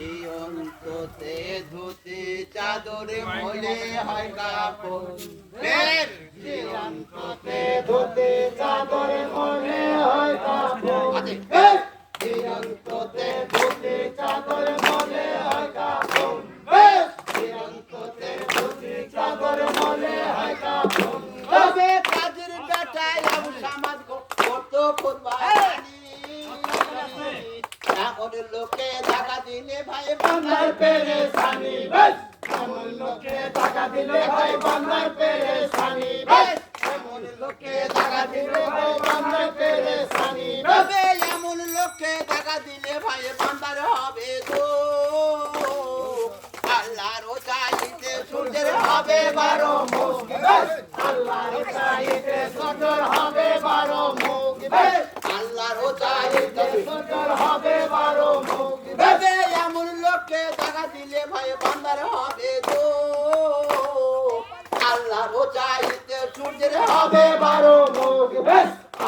এই অন্ততে ধুতি চাদরে মলে হয় কাপড় এই অন্ততে ধুতি চাদরে মলে হয় কাপড় এই অন্ততে ধুতি চাদরে মলে হয় কাপড় এই অন্ততে ধুতি চাদরে মলে হয় কাপড় তবে কাজের বেটায় সমাজ কত কুরবানি এমন লোকে টাকা দিলে ভাই বান্দার পেরেশানি এমন লোকে টাকা দিলে ভাই বান্দার পেরেশানি এমন লোকে টাকা দিলে ভাই বান্দার পেরেশানি তবে এমন লোকে টাকা দিলে ভাই বান্দার হবে তো আল্লাহর চাইতে সূর্যের হবে 12 মুখ আল্লাহর চাইতে সূর্যের হবে 12 মুখ আল্লাহর চাইতে সূর্যের হবে 12 মুখ তবে এমন লোকে টাকা দিলে ভাই বান্দার হবে তো আল্লাহর চাইতে সূর্যের হবে 12 মুখ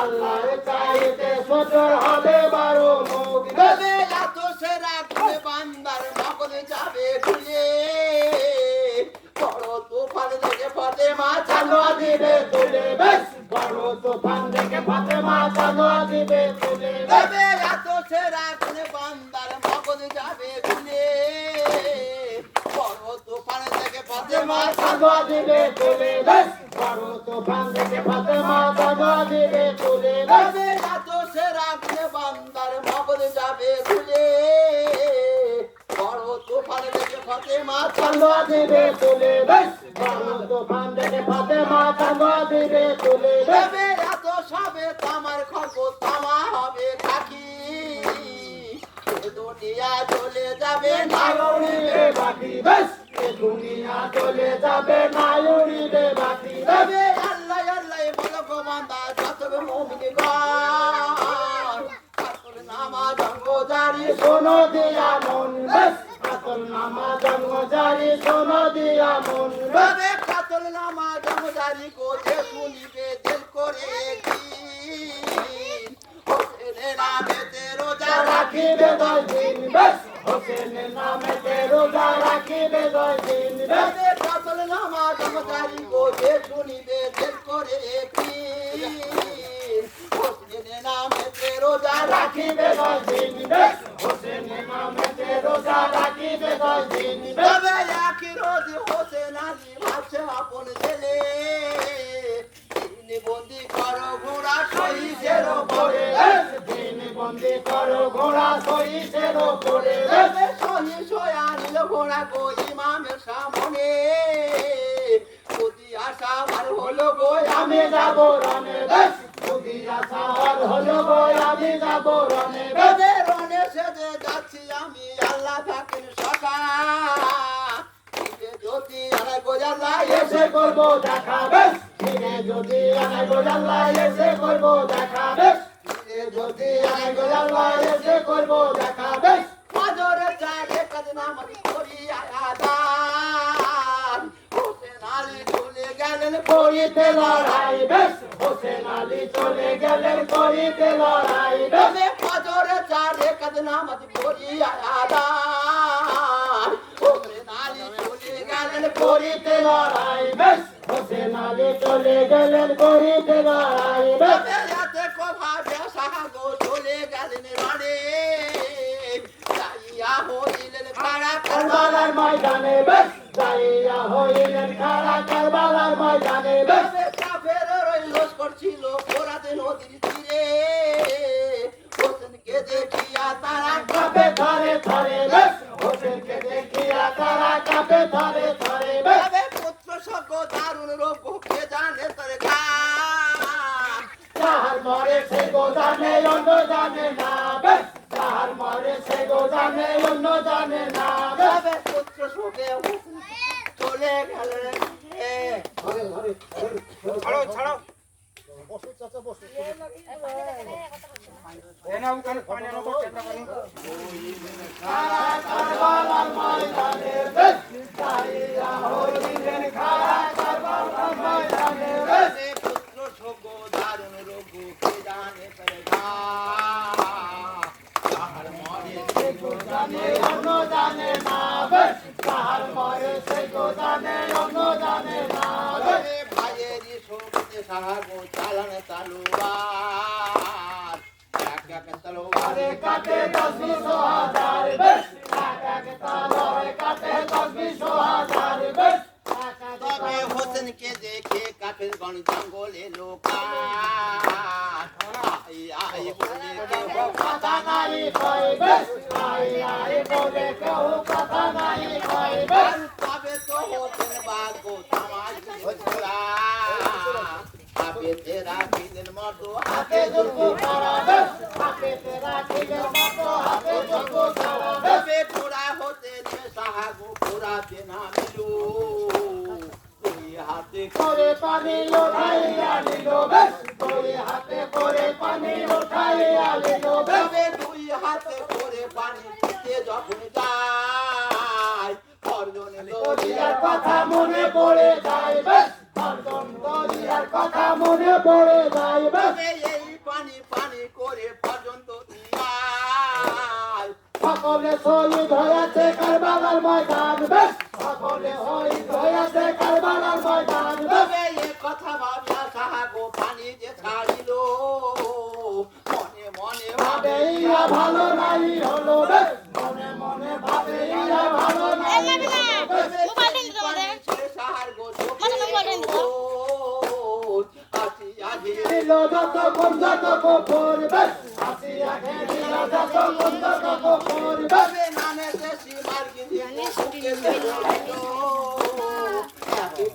আল্লাহর চাইতে সূর্যের হবে 12 মুখ তবে এত সেরা করে বান্দার নকল যাবে খুলে বড় তুফান দেখে ফাতেমা চাঁদা দিবে তুলে বড় তুফান দেখে ফাতেমা চাঁদা দিবে তুলে তবে এত সেরা করে বান্দার নকল যাবে খুলে বড় তুফান দেখে ফাতেমা চাঁদা দিবে তুলে বড় তুফান দেখে ফাতেমা চাঁদা দিবে তুলে তবে এত সেরা করে বান্দার নকল যাবে খুলে বড় তুফান দেখে ফাতেমা চাঁদা দিবে তুলে বড় তুফান দেখে ফাতেমা চাঁদা দিবে তুলে তবে এত সবে তামার খবর তামা হবে থাকি দুনিয়া চলে যাবে না উড়িবে বাকি দুনিয়া চলে যাবে না উড়িবে বাকি তবে আল্লাহ আল্লাহ বলো গো বান্দা যত মুমিন গণ আসল নামাজ জারি শোনো দিয়া মন আসল নামাজ জারি শোনো দিয়া মন তবে কাতল নামাজ জারি গোছে শুনিবে দিল করে কি হোসেনের নামেতে রোজা রাখিবে 10 দিন হোসেনের নামেতে রোজা রাখিবে 10 দিন তবে কাতল নামাজ জারি গোছে শুনিবে দিল করে কি হোসেনের নামেতে রোজা রাখিবে 10 দিন হোসেনের নামেতে রোজা রাখিবে 10 দিন তবে একই রোজ হোসেন আলী ভাবছে আপন ছেলে দিন বন্দি করো ঘোড়া শহীদের ওপরে দিন বন্দি করো ঘোড়া শহীদের ওপরে তবে শহীদ সোয়া নিল ঘোড়া গো ইমামের সামনে যদি আশা আর হলো গো আমি যাব রনে যদি আশা আর হলো গো আমি যাব রনে তবে রনে সেজে যাচ্ছি আমি আল্লাহ থাকেন সখা যদি আলাই গোজাল্লাহ এসে করবো দেখা যদি আলাই গোজাল্লাহ এসে করবো দেখা যদি আলাই গোজাল্লাহ এসে করবো দেখা ফজরে চারে কাজ নামাজ করি আয়াদান হোসেন আলী চলে গেলেন করিতে লড়াই হোসেন আলী চলে গেলেন করিতে লড়াই ফজরে চারে কাজ নামাজ করি আয়াদান হোসেন আলী চলে গেলেন করিতে লড়াই হোসেন আলী চলে গেলেন করিতে লড়াই রাতে কথা সাহাগো চলে গেলেন রণে যাইয়া হইলেন খাড়া কারবালার ময়দানে যাইয়া হইলেন খাড়া কারবালার ময়দানে কাফের রইলস করছিল ফোরাতে নদীর তীরে হোসেনকে দেখিয়া তারা কাঁপে থরে থরে হোসেনকে দেখিয়া তারা কাঁপে থরে থরে পুত্র সঙ্গ দারুণ রোগ কে জানে তোর গা যাহার মরে সে গো জানে অন্য জানে না যাহার মরে সে গো জানে অন্য জানে না পুত্র শোকে চলে গেলেন ছাড়ো ছাড়ো বসো চাচা বসো এনা ওখানে পানি আনো কারবালার ময়দানে যাইয়া হইলেন খাড়া কারবালার ময়দানে পুত্র শোক দারুণ রোগ কে জানে তার গা যাহার মরে সে গো জানে অন্য জানে না বেশ তাহার ভয়ে সে গো জানে অন্য জানে না ভাইয়েরই সঙ্গে সাহাগো চালানে তালুয়ার এক এক তলোয়ারে কাটে 10-20 হাজার বেশ এক এক তলোয়ারে কাটে 10-20 হাজার বেশ তবে হোসেনকে দেখে কাফের গণ জঙ্গলে লোকার আই বলে কেউ কথা নাই কয় বেশ আই বলে কেউ কথা নাই কয় বেশ তবে তো হোসেন বাগো তামাই হজরা আপে তেরা দিনের মতো হাতে জুলকু করা বেশ আপে তেরা দিনের মতো হাতে জুলকু করা বেশ পুরা হতে নে সাহাগো পুরাতে না মিলু হাতে করে পানি উঠাইয়া নিল বেশ দুই হাতে করে পানি উঠাইয়া নিল বেশ দুই হাতে করে পানি দিতে যখন যায় অর্জুন দরিয়ার কথা মনে পড়ে যায় বেশ অর্জুন দরিয়ার কথা মনে পড়ে যায় বেশ এই পানি পানি করে পর্যন্ত দিয়ায় সকলে শহীদ হয়েছে কারবালার ময়দান বেশ সকলে শহীদ হয়েছে কারবালার ময়দান তবে এ কথা ভাবিয়া সাহাগো পানি যে ছাড়িল মনে মনে ভাবে ইয়া ভালো নাই হলো বেশ মনে মনে ভাবে ইয়া ভালো নাই সাহাগো আসিয়া ঘিরিল যত কোন যত গোপর বেশ আসিয়া ঘিরিল যত কোন যত গোপর বেশ নামে দেশি মার্গি দিয়ে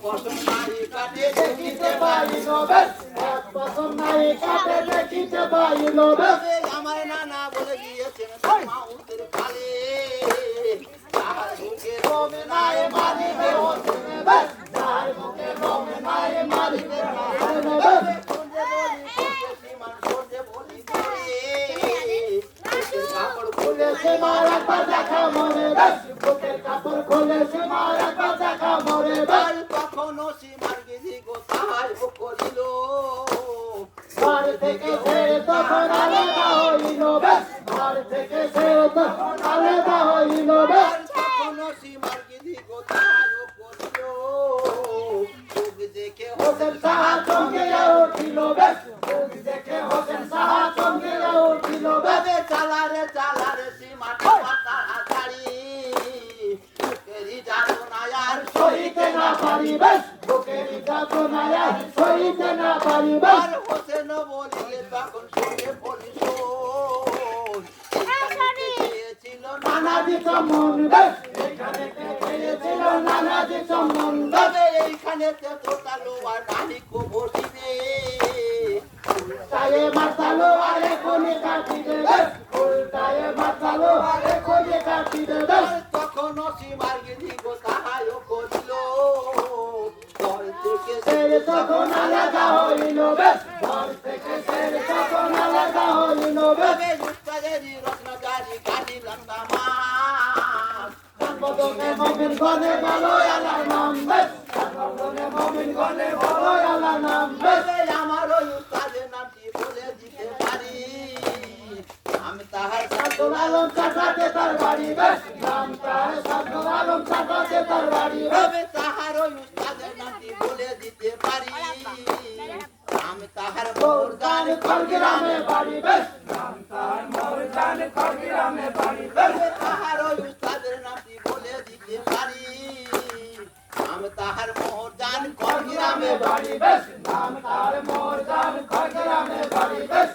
পছন্দ নাই কাটে দেখিতে পাইল বেশ এক পছন্দ নাই কাটে দেখিতে পাইল বেশ আমার নানা বলে গিয়েছেন মাউতের কালে তাহার বুকে রমে নাই মারিবে হোসেন বেশ তাহার বুকে রমে নাই মারিবে হোসেন বেশ কাপড় খুলে সীমার একবার দেখা মনে বেশ বুকের কাপড় খুলে সীমার একবার দেখা মনে বেশ কখনো সীমার গিরি গো তাহাই করিল ঘর থেকে সে তখন আলাদা হইল বেশ ঘর থেকে সে তখন আলাদা হইল বেশ কখনো সীমার গিরি গো তাহাই করিল চোখ দেখে হোসেন সাহা চমকিয়া উঠিল বেশ চোখ দেখে হোসেন সাহা চমকিয়া উঠিল বেশ চালারে সীমাটা তাড়াতাড়ি বুকেরই যাতনা আর সইতে না পারি বেশ বুকেরই যাতনা আর সইতে না পারি বেশ হোসেন বলিলে তখন শুনে বলিস ছিল নানাজি সম্মন বেশ এখানে ছিল নানাজি সম্মন তবে এইখানে তো তালোয়ার নাহি কো বসিবে উল্টায়ে মারতালো আরে কোনে কাটিবে বেশ উল্টায়ে মারতালো আরে কোনে কাটিবে বেশ তখন সীমার গিরি গো তাহাই করিল ঘর থেকে সের তখন আলাদা হইল বেশ ঘর থেকে সের তখন আলাদা হইল বেশ উস্তাদেরই রত্নজারি কাটিলাম তামাম জন্মদনে মমিন গনে বলো আল্লাহর নাম বেশ জন্মদনে মমিন গনে বলো আল্লাহর নাম বেশ আমার ওই উস্তাদের নামটি বলে দিতে পারি আমি তাহার শামসুল আলম চাচাতে তার বাড়ি বেশ নাম তাহার শামসুল আলম চাচাতে তার বাড়ি বেশ তাহার ওই উস্তাদের নামটি বলে দিতে পারি আমি তাহার মোরজান খড়গ্রামে বাড়ি বেশ নাম তাহার মোরজান খড়গ্রামে বাড়ি বেশ তাহার ওই উস্তাদের নামটি বলে দিতে পারি আমি তাহার মোরজান খড়গ্রামে বাড়ি বেশ নাম তাহার মোরজান খড়গ্রামে বাড়ি বেশ